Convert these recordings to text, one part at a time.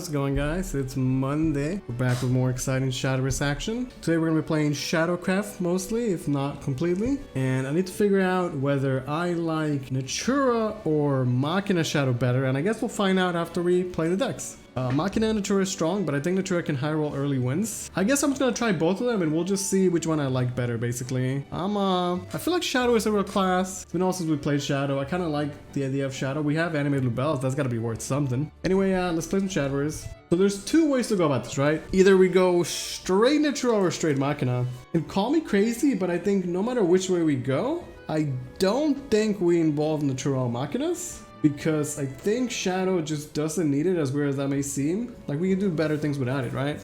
How's it going, guys? It's Monday. We're back with more exciting Shadowverse action. Today we're going to be playing Shadowcraft mostly, if not completely. And I need to figure out whether I like Natura or Machina Shadow better, and I guess we'll find out after we play the decks. Machina and Natura is strong, but I think Natura can high roll early wins. I guess I'm just gonna try both of them and we'll just see which one I like better, basically. I feel like Shadow is a real class. It's been all since we played Shadow. I kind of like the idea of Shadow. We have animated Lubels. That's gotta be worth something. Anyway, let's play some Shadowverse. So there's two ways to go about this, right? Either we go straight Natura or straight Machina. And call me crazy, but I think no matter which way we go, I don't think we involve Natura or Machinas. Because I think Shadow just doesn't need it, as weird as that may seem. Like, we can do better things without it, right?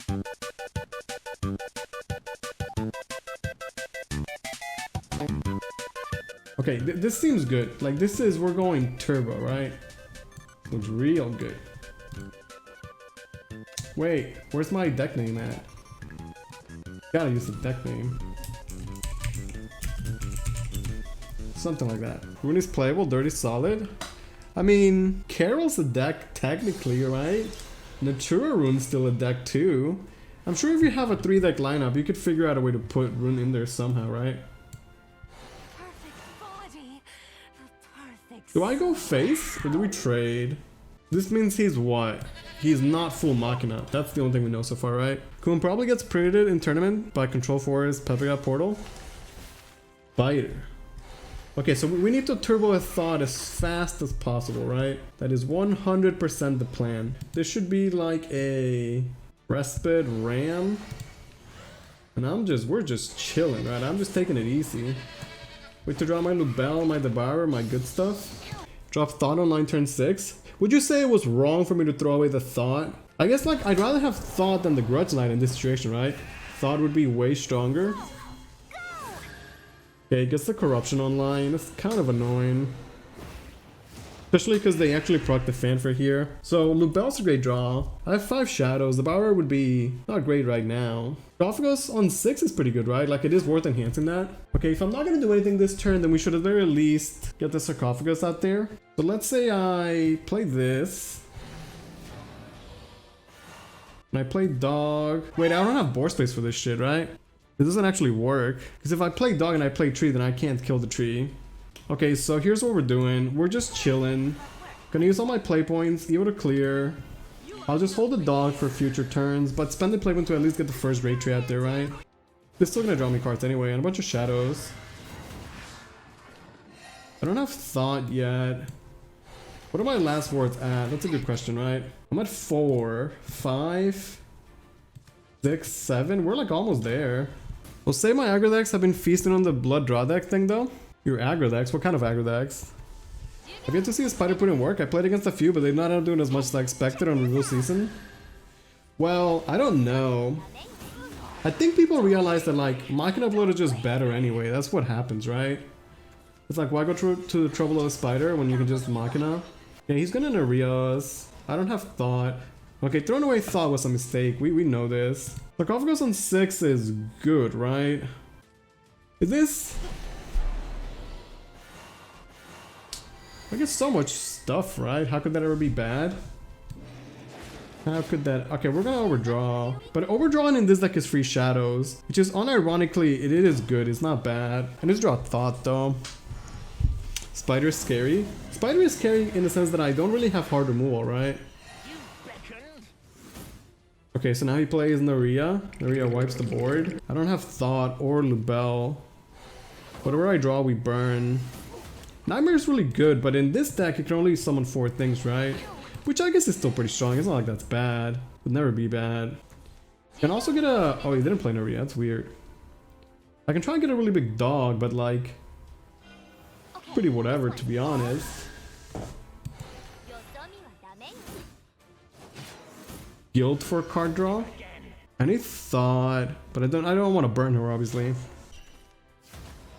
Okay, this seems good. Like, we're going turbo, right? Looks real good. Wait, where's my deck name at? Gotta use the deck name. Something like that. Rune is playable, dirty, solid. I mean, Carol's a deck technically, right? Natura Rune's still a deck too. I'm sure if you have a 3-deck lineup, you could figure out a way to put Rune in there somehow, right? Do I go face or do we trade? This means he's what? He's not full Machina. That's the only thing we know so far, right? Kun probably gets prated in tournament by Control Forest, Petrigot Portal. Biter. Okay, so we need to turbo a Thoth as fast as possible, right? That is 100% the plan. This should be like a Respite Ram. And we're just chilling, right? I'm just taking it easy. Wait to draw my Lubel, my Devourer, my good stuff. Drop Thoth on line turn 6. Would you say it was wrong for me to throw away the Thoth? I guess, like, I'd rather have Thoth than the Grudge Knight in this situation, right? Thoth would be way stronger. Okay, gets the Corruption online. It's kind of annoying. Especially because they actually proc the Fanfare here. So, Lubel's a great draw. I have 5 Shadows. The Devourer would be not great right now. Sarcophagus on 6 is pretty good, right? Like, it is worth enhancing that. Okay, if I'm not going to do anything this turn, then we should at the very least get the Sarcophagus out there. So let's say I play this. And I play Dog. Wait, I don't have board space for this shit, right? This doesn't actually work, because if I play Dog and I play Tree, then I can't kill the tree. Okay, so here's what we're doing. We're just chilling. Gonna use all my play points, Evo to clear. I'll just hold the Dog for future turns, but spend the play point to at least get the first Raid Tree out there, right? They're still gonna draw me cards anyway, and a bunch of Shadows. I don't have Thoth yet. What are my last words at? That's a good question, right? I'm at 4, 5, 6, 7. We're like almost there. Well, say my aggro decks have been feasting on the blood draw deck thing though. Your aggro decks? What kind of aggro decks? I've yet to see a spider put in work. I played against a few, but they're not doing as much as I expected on reveal season. Well, I don't know. I think people realize that, like, Machina Blood is just better anyway. That's what happens, right? It's like, why go to the trouble of a spider when you can just Machina? Yeah, he's gonna Narias. I don't have Thoth. Okay, throwing away Thoth was a mistake. We know this. Sarcophagus on 6 is good, right? Is this... I get so much stuff, right? How could that ever be bad? How could that... Okay, we're gonna overdraw. But overdrawing in this deck is free Shadows, which is unironically, it is good. It's not bad. I need to draw Thoth though. Spider is scary. Spider is scary in the sense that I don't really have hard removal, right? Okay, so now he plays Naria. Naria wipes the board. I don't have Thoth or Lubel. Whatever I draw, we burn. Nightmare is really good, but in this deck, you can only summon 4 things, right? Which I guess is still pretty strong. It's not like that's bad. Would never be bad. You can also get a... Oh, he didn't play Naria. That's weird. I can try and get a really big Dog, but like... pretty whatever, to be honest. Guild for card draw? I need Thoth, but I don't want to burn her, obviously.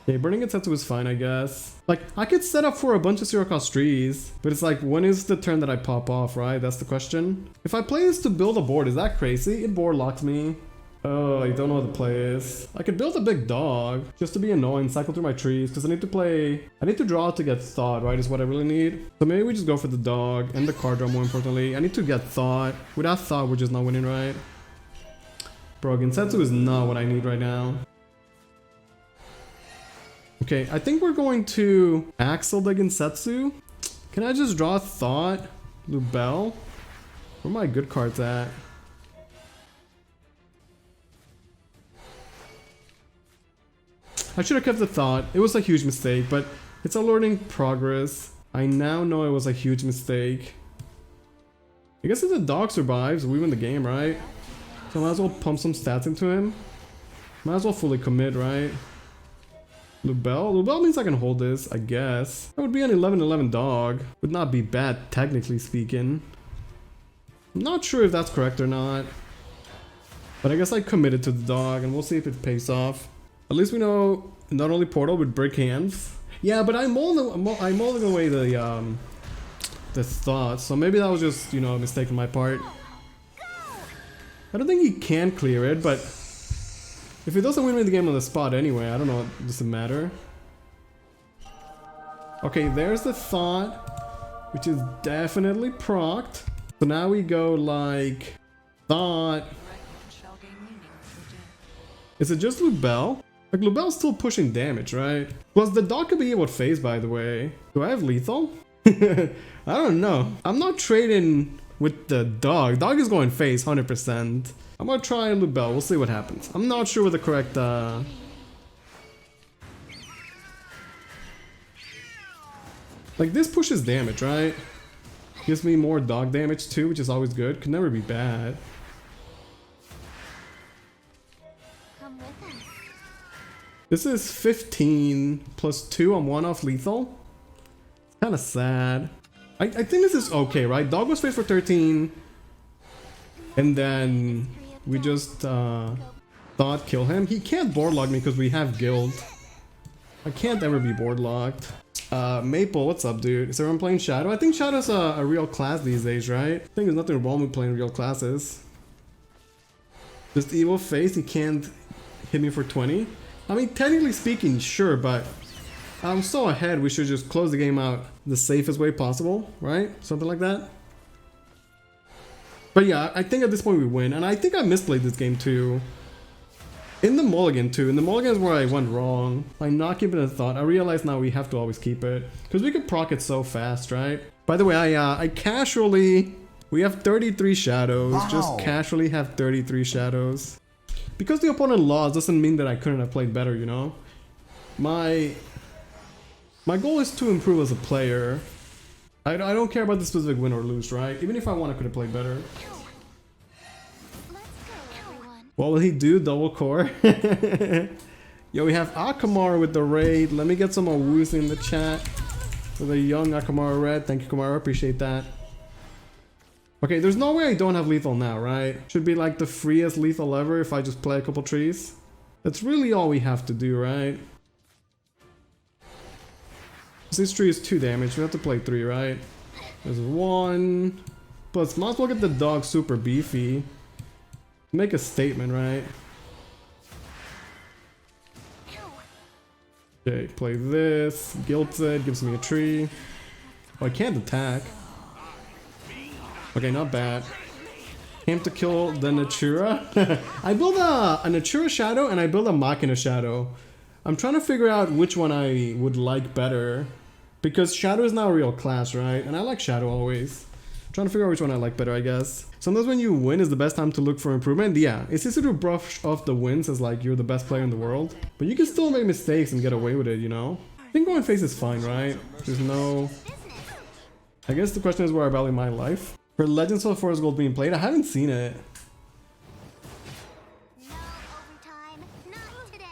Okay, burning Etsetsu is fine, I guess. Like, I could set up for a bunch of 0-cost trees, but it's like, when is the turn that I pop off, right? That's the question. If I play this to build a board, is that crazy? It board locks me. Oh, I don't know what the play is. I could build a big dog just to be annoying, cycle through my trees, because I need to draw to get Thoth, right, is what I really need. So maybe we just go for the dog and the card draw more importantly. I need to get Thoth. Without Thoth, we're just not winning, right? Bro, Gensetsu is not what I need right now. Okay, I think we're going to Axel the Gensetsu. Can I just draw Thoth? Lubel? Where are my good cards at? I should have kept the Thoth. It was a huge mistake, but it's a learning progress. I now know it was a huge mistake. I guess if the dog survives, we win the game, right? So I might as well pump some stats into him. Might as well fully commit, right? Lubel? Lubel means I can hold this, I guess. That would be an 11-11 dog. Would not be bad, technically speaking. I'm not sure if that's correct or not. But I guess I committed to the dog, and we'll see if it pays off. At least we know not only Portal with brick hands. Yeah, but I'm molding away the Thoth, so maybe that was just, you know, a mistake on my part. I don't think he can clear it, but if he doesn't win me the game on the spot anyway, I don't know, it doesn't matter. Okay, there's the Thoth, which is definitely procced. So now we go like Thoth. Is it just Lubel? Like, Lubel's still pushing damage, right? Plus, the dog could be able to phase, by the way. Do I have lethal? I don't know. I'm not trading with the dog. Dog is going phase, 100%. I'm gonna try Lubel. We'll see what happens. I'm not sure what the correct... Like, this pushes damage, right? Gives me more dog damage, too, which is always good. Could never be bad. This is 15 plus 2 on 1 off lethal. It's kind of sad. I think this is okay, right? Dog was phased for 13. And then we just Thoth kill him. He can't board lock me because we have guild. I can't ever be board locked. Maple, what's up, dude? Is everyone playing Shadow? I think Shadow's a real class these days, right? I think there's nothing wrong with playing real classes. Just evil face, he can't hit me for 20. I mean, technically speaking, sure, but I'm so ahead, we should just close the game out the safest way possible, right? Something like that. But yeah, I think at this point we win, and I think I misplayed this game too. In the mulligan too. In the mulligan is where I went wrong. By not keeping a Thoth, I realize now we have to always keep it. Because we could proc it so fast, right? By the way, I casually... We have 33 shadows. Wow. Just casually have 33 shadows. Because the opponent lost doesn't mean that I couldn't have played better, you know? My goal is to improve as a player. I don't care about the specific win or lose, right? Even if I won, I could have played better. What will he do? Double core? Yo, we have Akamara with the raid. Let me get some more woos in the chat. For the young Akamara red. Thank you, Kamara. Appreciate that. Okay, there's no way I don't have lethal now, right? Should be like the freest lethal ever if I just play a couple trees. That's really all we have to do, right? This tree is 2 damage. We have to play 3, right? There's 1. Plus, might as well get the dog super beefy. Make a statement, right? Okay, play this. Guilts it. Gives me a tree. Oh, I can't attack. Okay, not bad. Came to kill the Natura. I build a Natura Shadow and I build a Machina Shadow. I'm trying to figure out which one I would like better. Because Shadow is now a real class, right? And I like Shadow always. I'm trying to figure out which one I like better, I guess. Sometimes when you win is the best time to look for improvement. Yeah, it's easy to brush off the wins as like you're the best player in the world. But you can still make mistakes and get away with it, you know? I think going face is fine, right? There's no... I guess the question is where I value my life. For Legends of Forest Gold being played, I haven't seen it. No overtime, not today.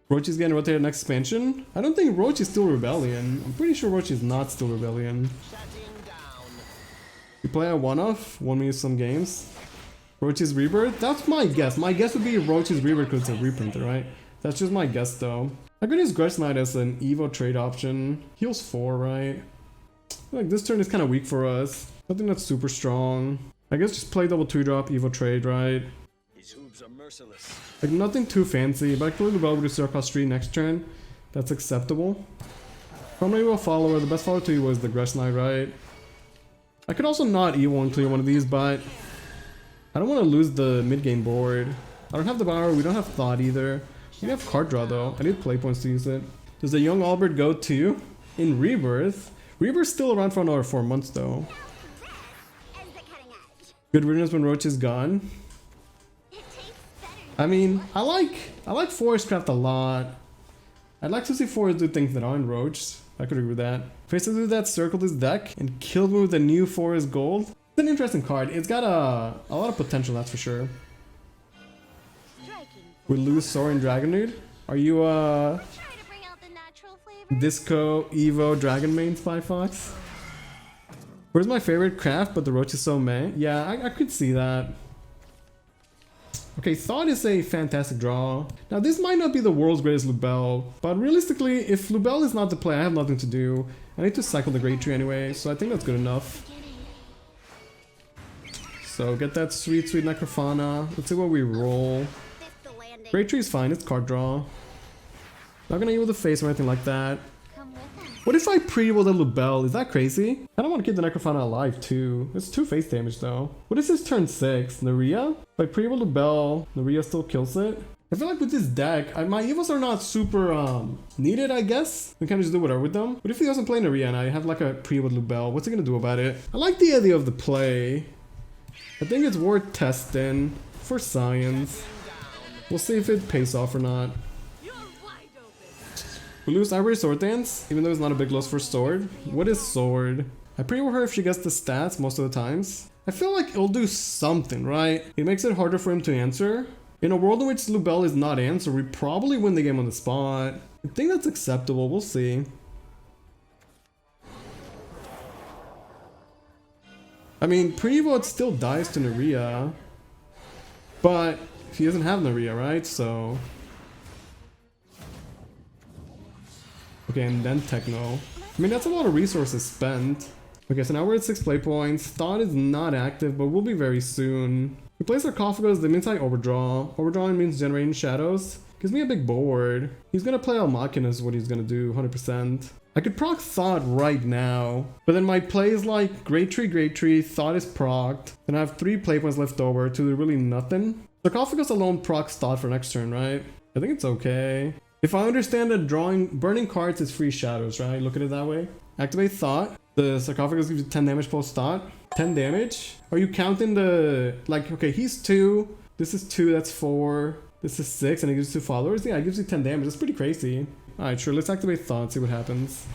Rochi's getting rotated next expansion? I don't think Roach is still Rebellion. I'm pretty sure Roach is not still Rebellion. You play a one-off, won me some games. Roach's Rebirth? That's my guess. My guess would be Roach's Rebirth because it's a reprinter, right? That's just my guess though. I could use Grudge Knight as an Evo trade option. Heals 4, right? Like this turn is kind of weak for us. Nothing that's super strong. I guess just play double 2-drop, Evo trade, right? merciless. Like nothing too fancy, but I could really well with the cost 3 next turn. That's acceptable. Probably a follower. The best follower to you was the Gress Knight, right? I could also not evil and clear one of these, but I don't want to lose the mid-game board. I don't have the Devourer, we don't have Thoth either. We have card draw though. I need play points to use it. Does the young Albert go to in Rebirth? Rebirth's still around for another 4 months though. Good riddance when Roach is gone. I mean, I like Forest Craft a lot. I'd like to see Forest do things that aren't Roach. I could agree with that. Basically that circled his deck and killed me with a new Forest Gold. It's an interesting card. It's got a lot of potential, that's for sure. We lose Sorin Dragonude. Are you Disco Evo Dragon Main Spy Fox? Where's my favorite craft, but the Roach is so meh? Yeah, I could see that. Okay, Thoth is a fantastic draw. Now this might not be the world's greatest Lubell, but realistically, if Lubell is not the play, I have nothing to do. I need to cycle the Great Tree anyway, so I think that's good enough. So get that sweet, sweet Necrophana. Let's see what we roll. Great Tree is fine, it's card draw. Not gonna evil the face or anything like that. What if I pre-evil the Lubell? Is that crazy? I don't want to keep the Necrophana alive too. It's 2 face damage though. What is this turn 6? Naria? If I pre-evil Lubell, Naria still kills it? I feel like with this deck, my evils are not super needed, I guess. We can just do whatever with them. What if he doesn't play Naria and I have like a pre-evil Lubell? What's he gonna do about it? I like the idea of the play. I think it's worth testing for science. We'll see if it pays off or not. We lose Ivory Sword Dance, even though it's not a big loss for Sword. What is Sword? I pre-roll her if she gets the stats most of the times. I feel like it'll do something, right? It makes it harder for him to answer. In a world in which Lubell is not answered, we probably win the game on the spot. I think that's acceptable, we'll see. I mean, pre-evo it still dies to Naria. But he doesn't have Naria, right? So... okay, and then Techno. I mean, that's a lot of resources spent. Okay, so now we're at 6 play points. Thoth is not active, but will be very soon. We play Sarcophagus, that means I overdraw. Overdrawing means generating shadows. Gives me a big board. He's gonna play Almachina is what he's gonna do, 100%. I could proc Thoth right now, but then my play is like Great Tree, Thoth is procced. Then I have 3 play points left over to do really nothing. Sarcophagus alone procs Thoth for next turn, right? I think it's okay. If I understand that burning cards is free shadows, right? Look at it that way. Activate Thoth. The Sarcophagus gives you 10 damage post Thoth. 10 damage? Are you counting the... like, okay, he's 2. This is 2, that's 4. This is 6, and it gives 2 followers? Yeah, it gives you 10 damage. That's pretty crazy. Alright, sure, let's activate Thoth, see what happens.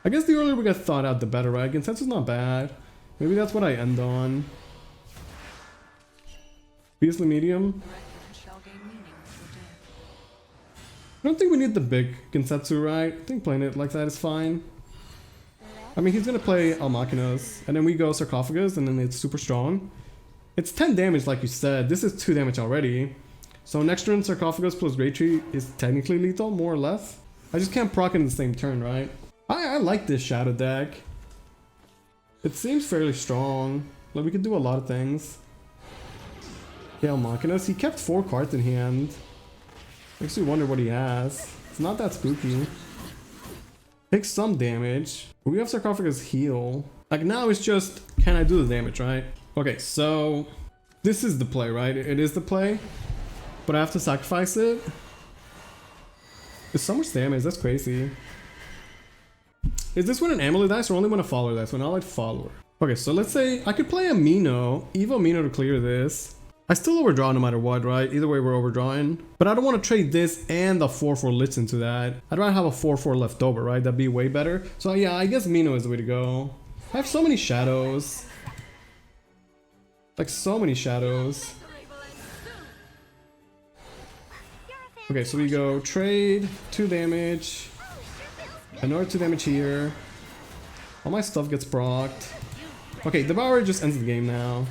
I guess the earlier we get Thoth out, the better, right? Consensus is not bad. Maybe that's what I end on. Beastly Medium. I don't think we need the big Gensetsu, right? I think playing it like that is fine. I mean, he's gonna play Almachinas, and then we go Sarcophagus, and then it's super strong. It's 10 damage, like you said. This is 2 damage already. So next turn, Sarcophagus plus Great Tree is technically lethal, more or less. I just can't proc it in the same turn, right? I like this Shadow deck. It seems fairly strong. Like, we could do a lot of things. Yeah, Almachinas. He kept 4 cards in hand. Makes you wonder what he has. It's not that spooky. Takes some damage. We have Sarcophagus heal. Like now it's just, can I do the damage, right? Okay, so this is the play, right? It is the play. But I have to sacrifice it. It's so much damage, that's crazy. Is this when an amulet dice or only when a follower dies? When I like follower. Okay, so let's say I could play a Mino, Evo Mino to clear this. I still overdraw no matter what, right? Either way, we're overdrawing. But I don't want to trade this and the 4/4 Lich into that. I'd rather have a 4/4 left over, right? That'd be way better. So yeah, I guess Mino is the way to go. I have so many shadows. Like, so many shadows. Okay, so we go trade, 2 damage. Another 2 damage here. All my stuff gets procced. Okay, Devourer just ends the game now.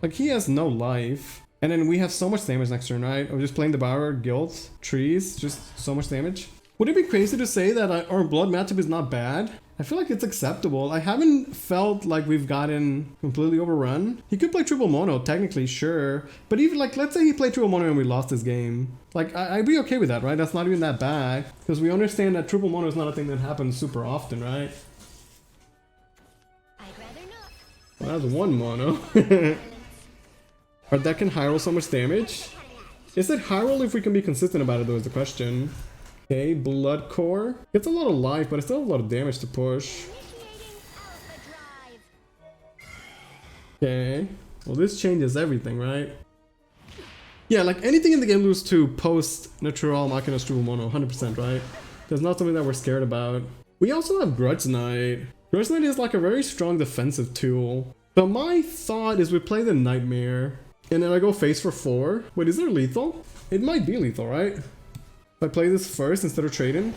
Like, he has no life. And then we have so much damage next turn, right? I'm just playing Devourer, Guilt, Trees, just so much damage. Would it be crazy to say that our blood matchup is not bad? I feel like it's acceptable. I haven't felt like we've gotten completely overrun. He could play triple mono, technically, sure. But even like, let's say he played triple mono and we lost this game. Like, I'd be okay with that, right? That's not even that bad. Because we understand that triple mono is not a thing that happens super often, right? I'd rather not. Well, that's one mono. Our deck can high roll so much damage. Is it high roll if we can be consistent about it though is the question. Okay, Blood Core. Gets a lot of life, but it's still a lot of damage to push. Okay. Well, this changes everything, right? Yeah, like anything in the game lose to post Natural Machina Triple Mono, 100%, right? There's not something that we're scared about. We also have Grudge Knight. Grudge Knight is like a very strong defensive tool. So my thought is we play the Nightmare, and then I go face for 4. Wait, is there lethal? It might be lethal, right? If I play this first instead of trading.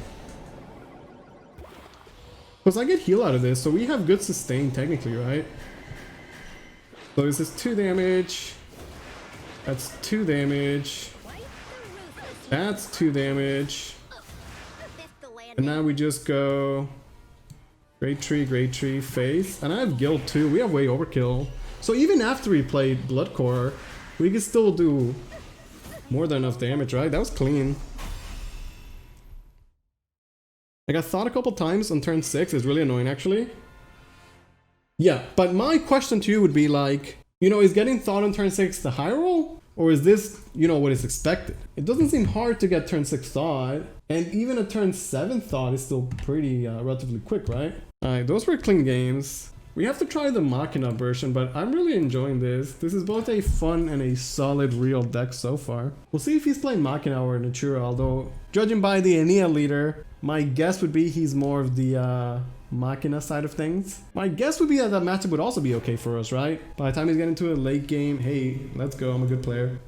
Because I get heal out of this, so we have good sustain technically, right? So this is 2 damage. That's 2 damage. That's 2 damage. And now we just go Great Tree, face. And I have Guild too. We have way overkill. So even after we played Blood Core, we can still do more than enough damage, right? That was clean. I got Thoth a couple times on turn 6. It's really annoying actually. Yeah, but my question to you would be like, you know, is getting Thoth on turn 6 the high roll? Or is this, you know, what is expected? It doesn't seem hard to get turn 6 Thoth. And even a turn 7 Thoth is still pretty relatively quick, right? Alright, those were clean games. We have to try the Machina version, but I'm really enjoying this. This is both a fun and a solid real deck so far. We'll see if he's playing Machina or Natura, although judging by the Enia leader, my guess would be he's more of the Machina side of things. My guess would be that that matchup would also be okay for us, right? By the time he's getting to a late game, hey, let's go, I'm a good player.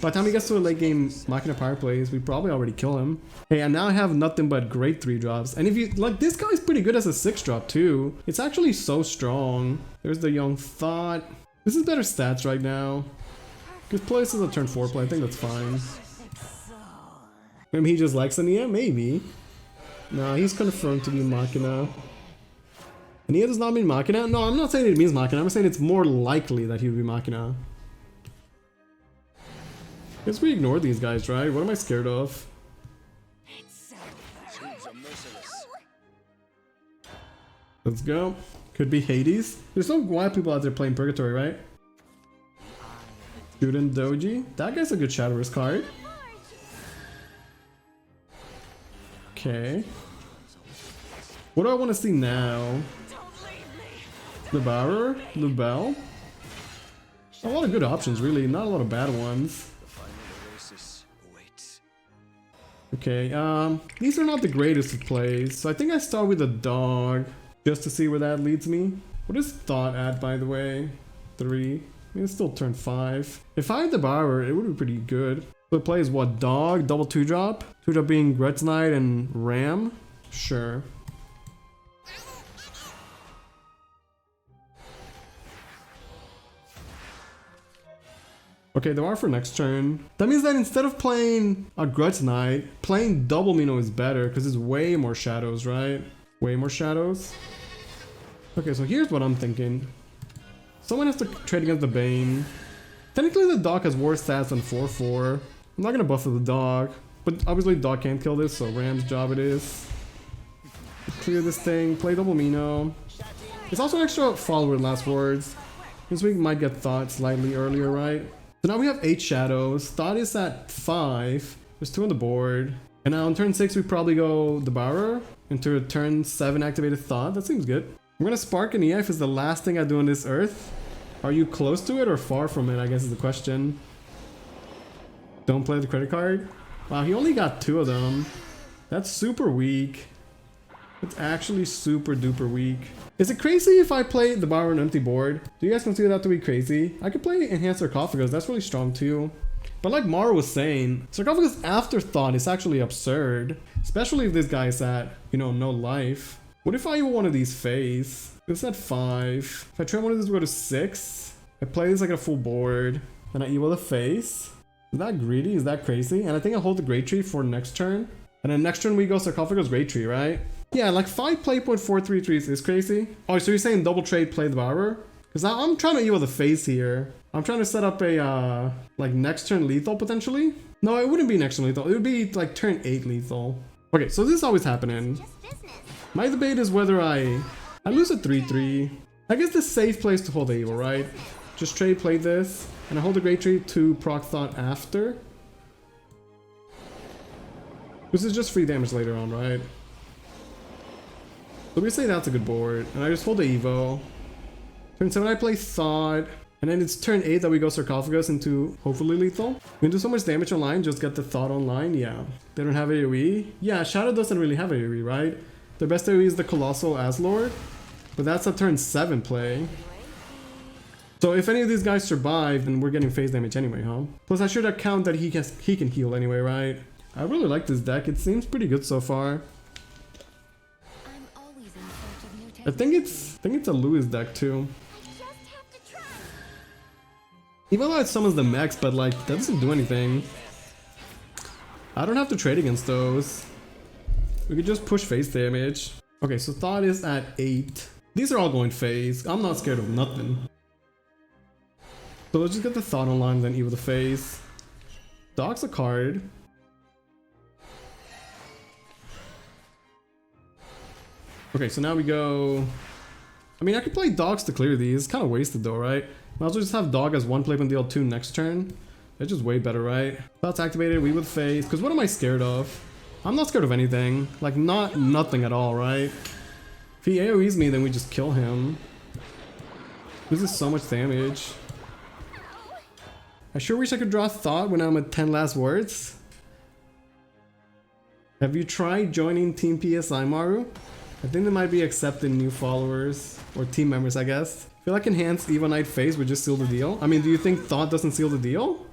By the time he gets to a late game Machina power plays, we probably already kill him. Hey, and now I have nothing but great 3-drops. And if you, like, this guy's pretty good as a 6-drop too. It's actually so strong. There's the young Thoth. This is better stats right now. Good play, this is a turn 4 play, I think that's fine. Maybe he just likes Enia, maybe. No, he's confirmed to be Machina. Enia does not mean Machina? No, I'm not saying it means Machina, I'm saying it's more likely that he would be Machina. Guess we ignore these guys, right? What am I scared of? Let's go. Could be Hades. There's some wild people out there playing Purgatory, right? Student Doji. That guy's a good Shadowverse card. Okay. What do I want to see now? Devourer? Lubel? A lot of good options, really. Not a lot of bad ones. Okay, these are not the greatest of plays, so I think I start with a dog, just to see where that leads me. What is Thoth at, by the way? 3. I mean, it's still turn 5. If I had the Devourer, it would be pretty good. So it plays what? Dog, double 2-drop? 2-drop being Grudge Knight and Ram? Sure. Okay, there are for next turn. That means that instead of playing a Grudge Knight, playing double Mino is better because it's way more shadows, right? Way more shadows. Okay, so here's what I'm thinking. Someone has to trade against the Bane. Technically the dog has worse stats than 4-4. I'm not gonna buff the dog, but obviously dog can't kill this, so Ram's job it is. Clear this thing, play double Mino. It's also an extra follower last words. Because we might get Thoth slightly earlier, right? So now we have 8 shadows. Thoth is at 5. There's 2 on the board. And now on turn 6 we probably go Devourer into a turn 7 activated Thoth. That seems good. I'm gonna spark Enia if it's the last thing I do on this earth. Are you close to it or far from it, I guess is the question. Don't play the credit card. Wow, he only got 2 of them. That's super weak. It's actually super duper weak. Is it crazy if I play the Devourer on an empty board? Do you guys consider that to be crazy? I could play Enhanced Sarcophagus, that's really strong too. But like Mara was saying, Sarcophagus after Thoth is actually absurd. Especially if this guy's at, you know, no life. What if I even one of these phase? It's at 5. If I try one of these to go to 6, I play this like a full board. Then I evil the face. Is that greedy? Is that crazy? And I think I hold the Great Tree for next turn. And then next turn we go Sarcophagus Great Tree, right? Yeah, like 5 play point 433 is crazy. Oh, so you're saying double trade play Devourer? Because I'm trying to evil the face here. I'm trying to set up a like next turn lethal potentially. No, it wouldn't be next turn lethal. It would be like turn 8 lethal. Okay, so this is always happening. My debate is whether I lose a 3-3. I guess the safe place to hold the evil, right? Just trade play this, and I hold the great tree to proc Thoth after. This is just free damage later on, right? So we say that's a good board, and I just hold the evo. Turn 7 I play Thoth, and then it's turn 8 that we go Sarcophagus into hopefully lethal. We can do so much damage online, just get the Thoth online, yeah. They don't have AoE. Yeah, Shadow doesn't really have AoE, right? Their best AoE is the Colossal Aslord, but that's a turn 7 play. So if any of these guys survive, then we're getting phase damage anyway, huh? Plus I should account that he can heal anyway, right? I really like this deck. It seems pretty good so far. I think it's a Luis deck too. Even though it summons the mechs, but like that doesn't do anything. I don't have to trade against those. We could just push phase damage. Okay, so Thoth is at 8. These are all going phase. I'm not scared of nothing. So let's just get the Thoth online, then evil the phase. Dog's a card. Okay, so now we go... I mean, I could play dogs to clear these. Kind of wasted though, right? Might as well just have dog as 1 play and deal 2 next turn. That's just way better, right? Thought's activated, we with phase. Because what am I scared of? I'm not scared of anything. Like, nothing at all, right? If he AoEs me, then we just kill him. This is so much damage. I sure wish I could draw Thoth when I'm at 10 last words. Have you tried joining Team PSI, Maru? I think they might be accepting new followers, or team members, I guess. I feel like enhanced Eva Knight phase would just seal the deal. I mean, do you think Thoth doesn't seal the deal?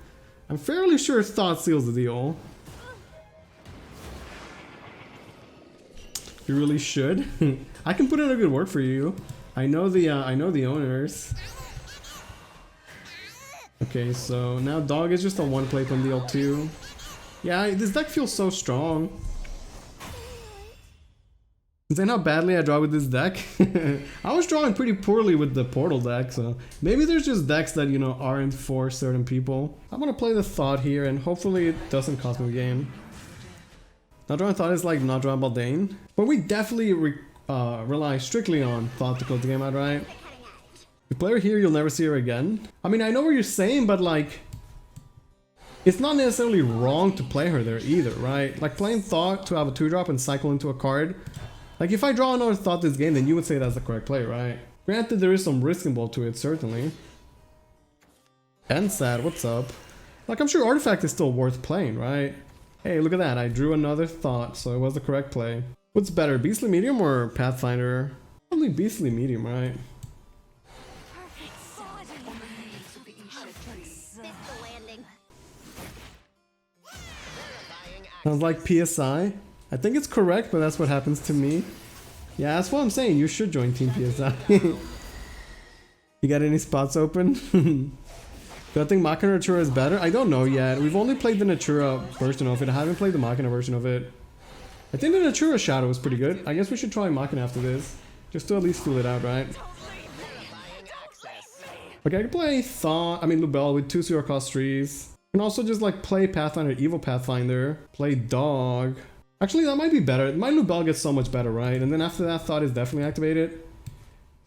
I'm fairly sure Thoth seals the deal. You really should. I can put in a good word for you. I know the owners. Okay, so now dog is just a 1 play from deal 2. Yeah, this deck feels so strong. Insane how badly I draw with this deck. I was drawing pretty poorly with the portal deck, so maybe there's just decks that, you know, aren't for certain people. I'm gonna play the Thoth here, and hopefully it doesn't cost me the game. Not drawing Thoth is like not drawing Baldane, but we definitely rely strictly on Thoth to close the game out, right? The player here, you'll never see her again. I mean, I know what you're saying, but like, it's not necessarily wrong to play her there either, right? Like playing Thoth to have a 2-drop and cycle into a card. Like if I draw another Thoth this game, then you would say that's the correct play, right? Granted, there is some risk involved to it, certainly. And sad, what's up? Like I'm sure Artifact is still worth playing, right? Hey, look at that, I drew another Thoth, so it was the correct play. What's better, Beastly Medium or Pathfinder? Probably Beastly Medium, right? Sounds like PSI. I think it's correct, but that's what happens to me. Yeah, that's what I'm saying. You should join Team PSI. You got any spots open? Do I think Machina Natura is better? I don't know yet. We've only played the Natura version of it. I haven't played the Machina version of it. I think the Natura Shadow is pretty good. I guess we should try Machina after this. Just to at least feel it out, right? Okay, I can play Thoth, Lubel with 2 0 cost trees. I can also just like play Pathfinder, Evil Pathfinder, play Dog. Actually, that might be better. My Lubel gets so much better, right? And then after that, Thoth is definitely activated.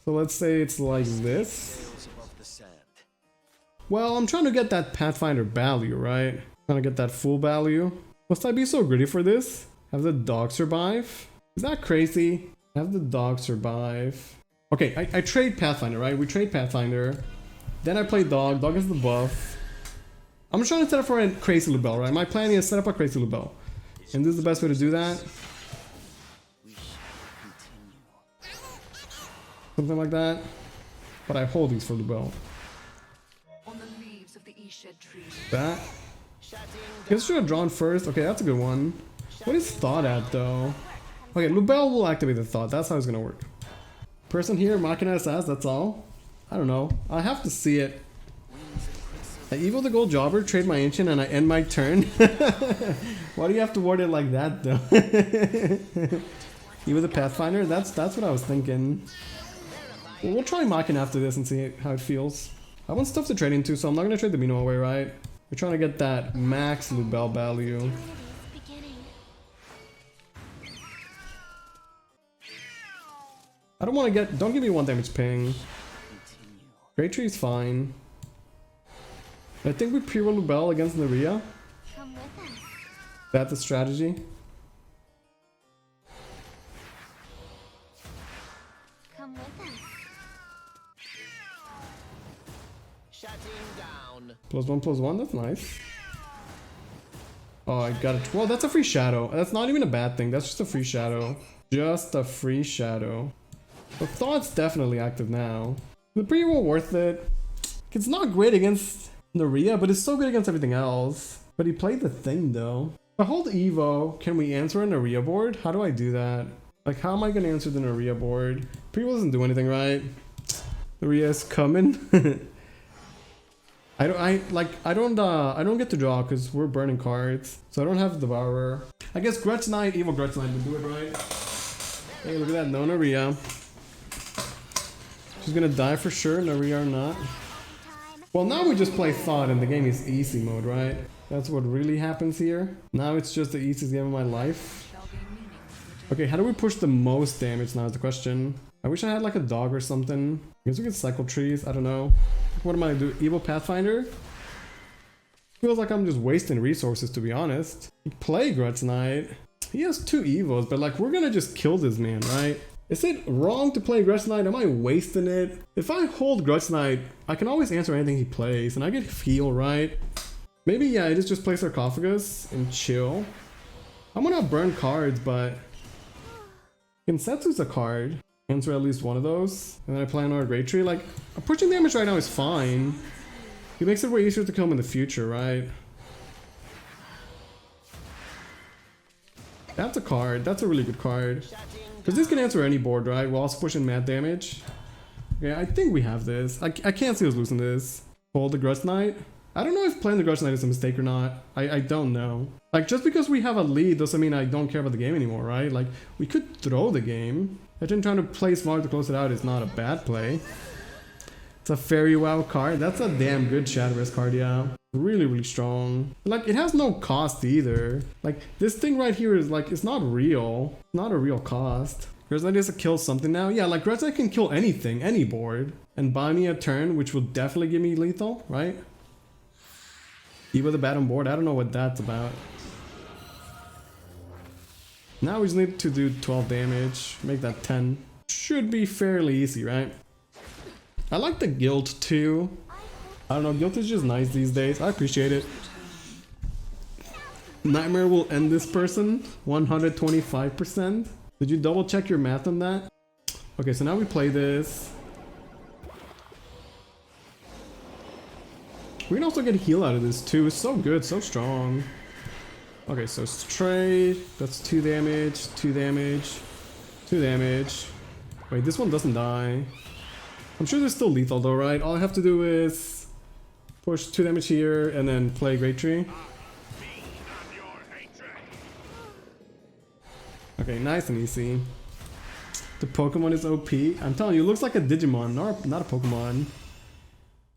So let's say it's like this. Well, I'm trying to get that Pathfinder value, right? Trying to get that full value. Must I be so greedy for this? Have the Dog survive? Is that crazy? Have the Dog survive. Okay, I trade Pathfinder, right? We trade Pathfinder. Then I play Dog. Dog is the buff. I'm just trying to set up for a crazy Lubel, right? My plan is set up a crazy Lubel. And this is the best way to do that. Something like that. But I hold these for Lubel. That. I guess I should have drawn first. Okay, that's a good one. What is Thoth at though? Okay, Lubel will activate the Thoth. That's how it's gonna work. Person here, Machina SS, that's all. I don't know. I have to see it. I evil the gold jobber, trade my ancient, and I end my turn. Why do you have to word it like that though? You were the Pathfinder? That's what I was thinking. We'll try Mocking after this and see how it feels. I want stuff to trade into, so I'm not gonna trade the Mino away, right? We're trying to get that max Lubel value. I don't want to get... Don't give me 1 damage ping. Great Tree's fine. I think we pre-roll Lubel against Naria. That's a strategy. Come with us. Shutting down. +1/+1, that's nice. Oh, I got it. Well, that's a free shadow. That's not even a bad thing. That's just a free shadow. Just a free shadow. But Thoth's definitely active now. The pre-roll worth it. It's not great against Naria, but it's so good against everything else. But he played the thing though. If I hold Evo, can we answer a Naria board? How do I do that? Like, how am I gonna answer the Naria board? Pre-roll doesn't do anything, right? Naria's coming. I don't get to draw because we're burning cards, so I don't have Devourer. I guess Grudge Knight, Evil Grudge Knight would do it, right? Hey, look at that, no Naria. She's gonna die for sure, Naria or not. Well, now we just play Thoth and the game is easy mode, right? That's what really happens here. Now it's just the easiest game of my life. Okay, how do we push the most damage now is the question. I wish I had like a dog or something. I guess we could cycle trees, I don't know. What am I gonna do? Evil Pathfinder? Feels like I'm just wasting resources, to be honest. Play Grudge Knight. He has 2 evos, but like, we're gonna just kill this man, right? Is it wrong to play Grudge Knight? Am I wasting it? If I hold Grudge Knight, I can always answer anything he plays, and I get heal, right? Maybe, yeah, I just play Sarcophagus and chill. I'm gonna burn cards, but... Kinsetsu's a card. Answer at least one of those. And then I play another Great Tree. Like, pushing damage right now is fine. He makes it way easier to kill him in the future, right? That's a card. That's a really good card. Because this can answer any board, right? We're also pushing mad damage. Okay, I think we have this. I can't see us losing this. Hold the Grudge Knight. I don't know if playing the Grudge Knight is a mistake or not. I don't know. Like, just because we have a lead doesn't mean I don't care about the game anymore, right? Like, we could throw the game. I think trying to play smart to close it out is not a bad play. It's a Fairy Wow card. That's a damn good Shadowverse card, yeah. Really, really strong. Like, it has no cost either. Like, this thing right here is like, it's not real. Not a real cost. Grudge Knight is to kill something now. Yeah, like, Grudge Knight can kill anything, any board. And buy me a turn, which will definitely give me lethal, right? Evo the bat on board. I don't know what that's about. Now we just need to do 12 damage. Make that 10. Should be fairly easy, right? I like the guilt too. I don't know, guilt is just nice these days. I appreciate it. Nightmare will end this person. 125%. Did you double check your math on that? Okay, so now we play this. We can also get heal out of this too. It's so good, so strong. Okay, so straight. That's 2 damage, 2 damage, 2 damage. Wait, this one doesn't die. I'm sure there's still lethal though, right? All I have to do is push 2 damage here and then play Great Tree. Okay, nice and easy. The Pokemon is OP. I'm telling you, it looks like a Digimon, not a Pokemon.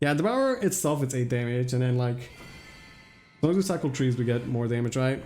Yeah, Devourer itself, it's 8 damage, and then like, as long as we cycle trees, we get more damage, right?